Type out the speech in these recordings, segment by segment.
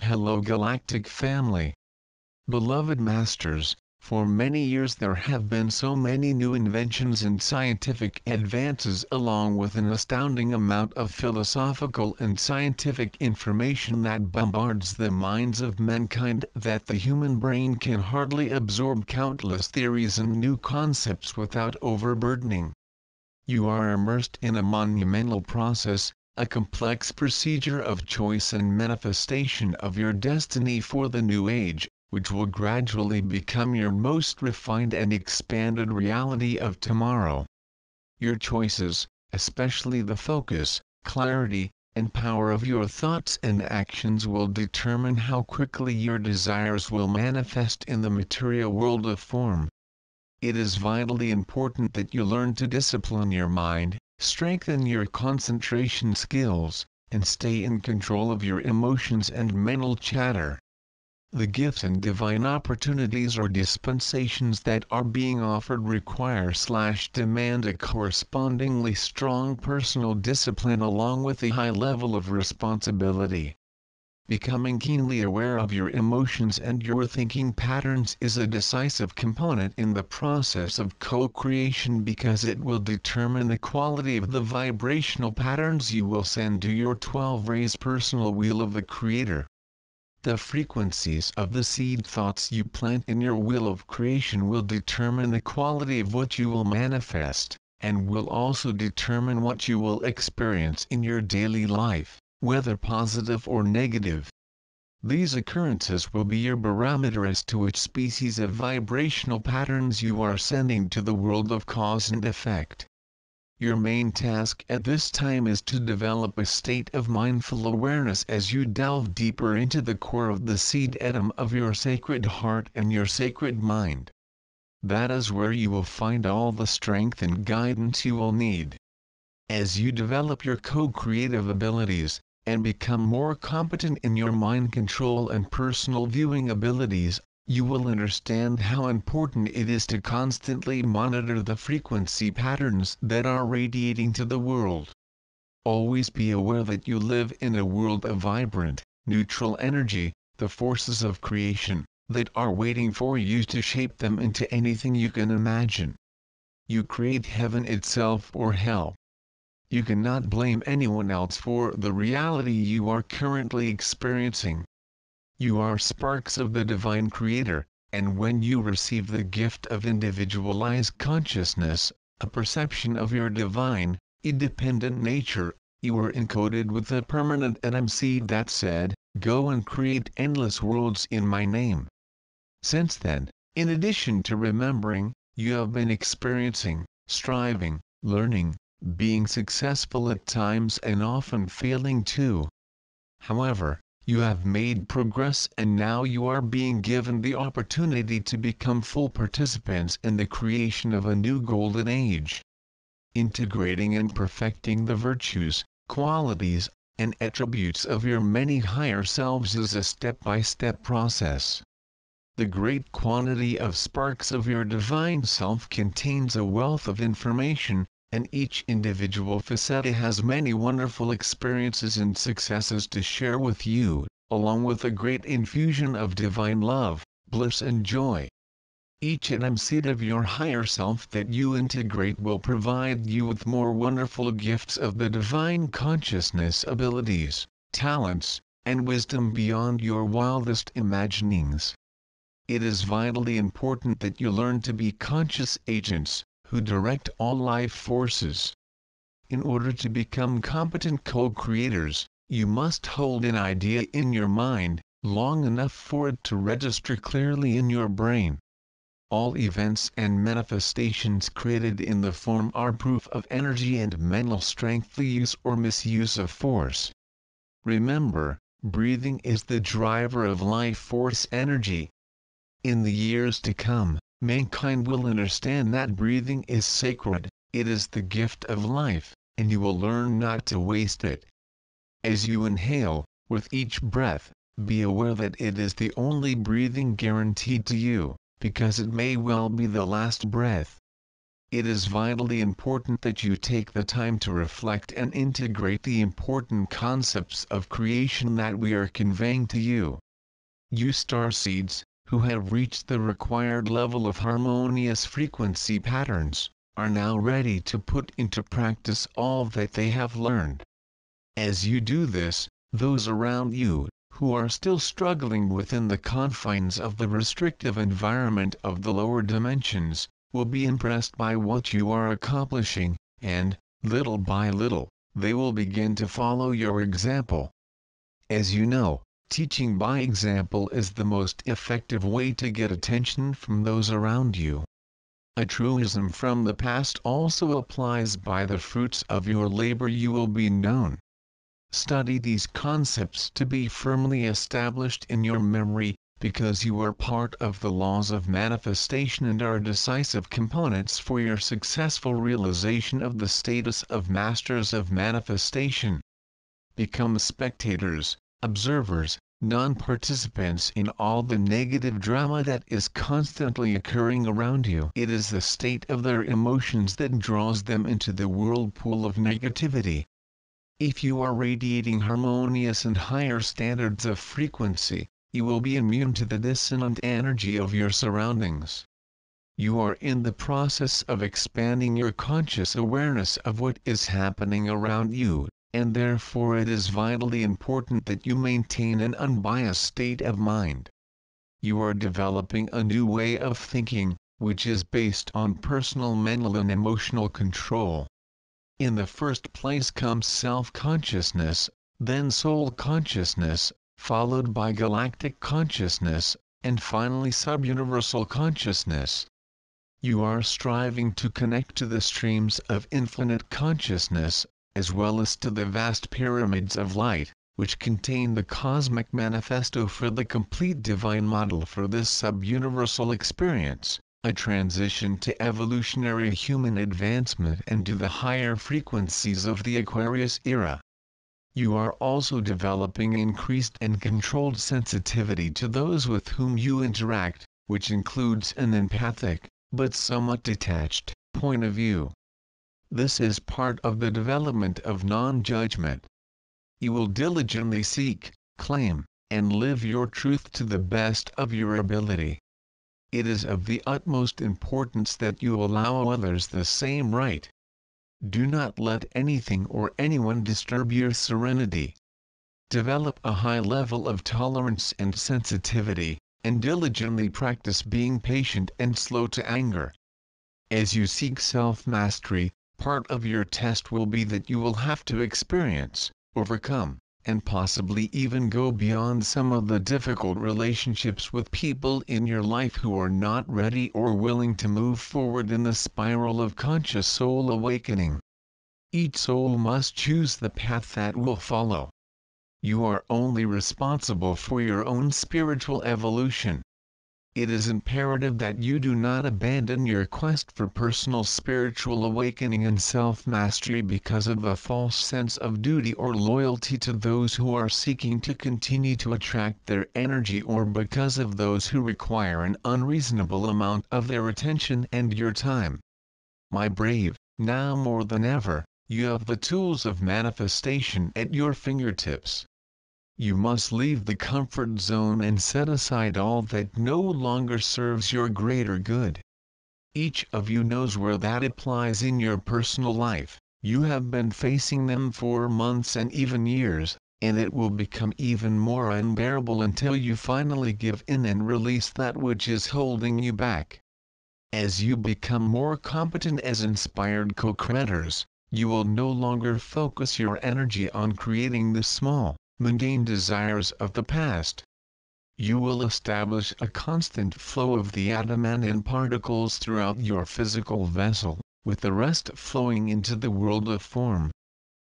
Hello Galactic family. Beloved masters, for many years there have been so many new inventions and scientific advances along with an astounding amount of philosophical and scientific information that bombards the minds of mankind that the human brain can hardly absorb countless theories and new concepts without overburdening. You are immersed in a monumental process, a complex procedure of choice and manifestation of your destiny for the new age, which will gradually become your most refined and expanded reality of tomorrow. Your choices, especially the focus, clarity, and power of your thoughts and actions will determine how quickly your desires will manifest in the material world of form. It is vitally important that you learn to discipline your mind, strengthen your concentration skills, and stay in control of your emotions and mental chatter. The gifts and divine opportunities or dispensations that are being offered require/demand a correspondingly strong personal discipline along with a high level of responsibility. Becoming keenly aware of your emotions and your thinking patterns is a decisive component in the process of co-creation because it will determine the quality of the vibrational patterns you will send to your 12-rays personal wheel of the Creator. The frequencies of the seed thoughts you plant in your wheel of creation will determine the quality of what you will manifest, and will also determine what you will experience in your daily life, whether positive or negative. These occurrences will be your barometer as to which species of vibrational patterns you are sending to the world of cause and effect. Your main task at this time is to develop a state of mindful awareness as you delve deeper into the core of the seed atom of your sacred heart and your sacred mind. That is where you will find all the strength and guidance you will need. As you develop your co-creative abilities, and become more competent in your mind control and personal viewing abilities, you will understand how important it is to constantly monitor the frequency patterns that are radiating to the world. Always be aware that you live in a world of vibrant, neutral energy, the forces of creation, that are waiting for you to shape them into anything you can imagine. You create heaven itself or hell. You cannot blame anyone else for the reality you are currently experiencing. You are sparks of the Divine Creator, and when you receive the gift of individualized consciousness, a perception of your divine, independent nature, you are encoded with a permanent atom seed that said, "Go and create endless worlds in my name." Since then, in addition to remembering, you have been experiencing, striving, learning, being successful at times and often failing too. However, you have made progress and now you are being given the opportunity to become full participants in the creation of a new golden age. Integrating and perfecting the virtues, qualities, and attributes of your many higher selves is a step-by-step process. The great quantity of sparks of your divine self contains a wealth of information, and each individual facet has many wonderful experiences and successes to share with you, along with a great infusion of divine love, bliss and joy. Each atom seed of your higher self that you integrate will provide you with more wonderful gifts of the divine consciousness abilities, talents, and wisdom beyond your wildest imaginings. It is vitally important that you learn to be conscious agents, who direct all life forces. In order to become competent co-creators, you must hold an idea in your mind, long enough for it to register clearly in your brain. All events and manifestations created in the form are proof of energy and mental strength, the use or misuse of force. Remember, breathing is the driver of life force energy. In the years to come, mankind will understand that breathing is sacred, it is the gift of life, and you will learn not to waste it. As you inhale, with each breath, be aware that it is the only breathing guaranteed to you, because it may well be the last breath. It is vitally important that you take the time to reflect and integrate the important concepts of creation that we are conveying to you. You starseeds, who have reached the required level of harmonious frequency patterns, are now ready to put into practice all that they have learned. As you do this, those around you, who are still struggling within the confines of the restrictive environment of the lower dimensions, will be impressed by what you are accomplishing, and, little by little, they will begin to follow your example. As you know, teaching by example is the most effective way to get attention from those around you. A truism from the past also applies: by the fruits of your labor you will be known. Study these concepts to be firmly established in your memory, because you are part of the laws of manifestation and are decisive components for your successful realization of the status of masters of manifestation. Become spectators, observers, non-participants in all the negative drama that is constantly occurring around you. It is the state of their emotions that draws them into the whirlpool of negativity. If you are radiating harmonious and higher standards of frequency, you will be immune to the dissonant energy of your surroundings. You are in the process of expanding your conscious awareness of what is happening around you, and therefore it is vitally important that you maintain an unbiased state of mind. You are developing a new way of thinking, which is based on personal mental and emotional control. In the first place comes self-consciousness, then soul consciousness, followed by galactic consciousness, and finally subuniversal consciousness. You are striving to connect to the streams of infinite consciousness, as well as to the vast pyramids of light, which contain the cosmic manifesto for the complete divine model for this subuniversal experience, a transition to evolutionary human advancement and to the higher frequencies of the Aquarius era. You are also developing increased and controlled sensitivity to those with whom you interact, which includes an empathic, but somewhat detached, point of view. This is part of the development of non-judgment. You will diligently seek, claim, and live your truth to the best of your ability. It is of the utmost importance that you allow others the same right. Do not let anything or anyone disturb your serenity. Develop a high level of tolerance and sensitivity, and diligently practice being patient and slow to anger. As you seek self-mastery, part of your test will be that you will have to experience, overcome, and possibly even go beyond some of the difficult relationships with people in your life who are not ready or willing to move forward in the spiral of conscious soul awakening. Each soul must choose the path that will follow. You are only responsible for your own spiritual evolution. It is imperative that you do not abandon your quest for personal spiritual awakening and self-mastery because of a false sense of duty or loyalty to those who are seeking to continue to attract their energy, or because of those who require an unreasonable amount of their attention and your time. My brave, now more than ever, you have the tools of manifestation at your fingertips. You must leave the comfort zone and set aside all that no longer serves your greater good. Each of you knows where that applies in your personal life. You have been facing them for months and even years, and it will become even more unbearable until you finally give in and release that which is holding you back. As you become more competent as inspired co-creators, you will no longer focus your energy on creating the small, mundane desires of the past. You will establish a constant flow of the adamantine particles throughout your physical vessel, with the rest flowing into the world of form.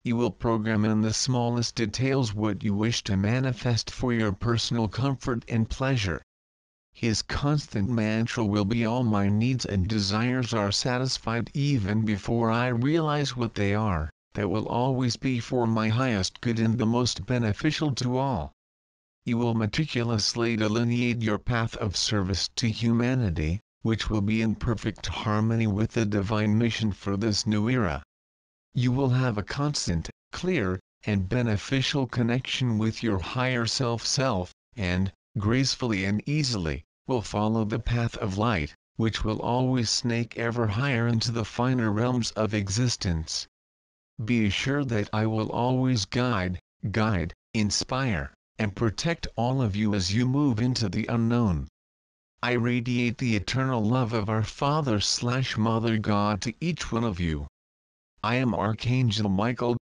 You will program in the smallest details what you wish to manifest for your personal comfort and pleasure. His constant mantra will be, all my needs and desires are satisfied even before I realize what they are. That will always be for my highest good and the most beneficial to all. You will meticulously delineate your path of service to humanity, which will be in perfect harmony with the divine mission for this new era. You will have a constant, clear, and beneficial connection with your higher self, and, gracefully and easily, will follow the path of light, which will always snake ever higher into the finer realms of existence. Be assured that I will always guide, inspire, and protect all of you as you move into the unknown. I radiate the eternal love of our Father/Mother God to each one of you. I am Archangel Michael,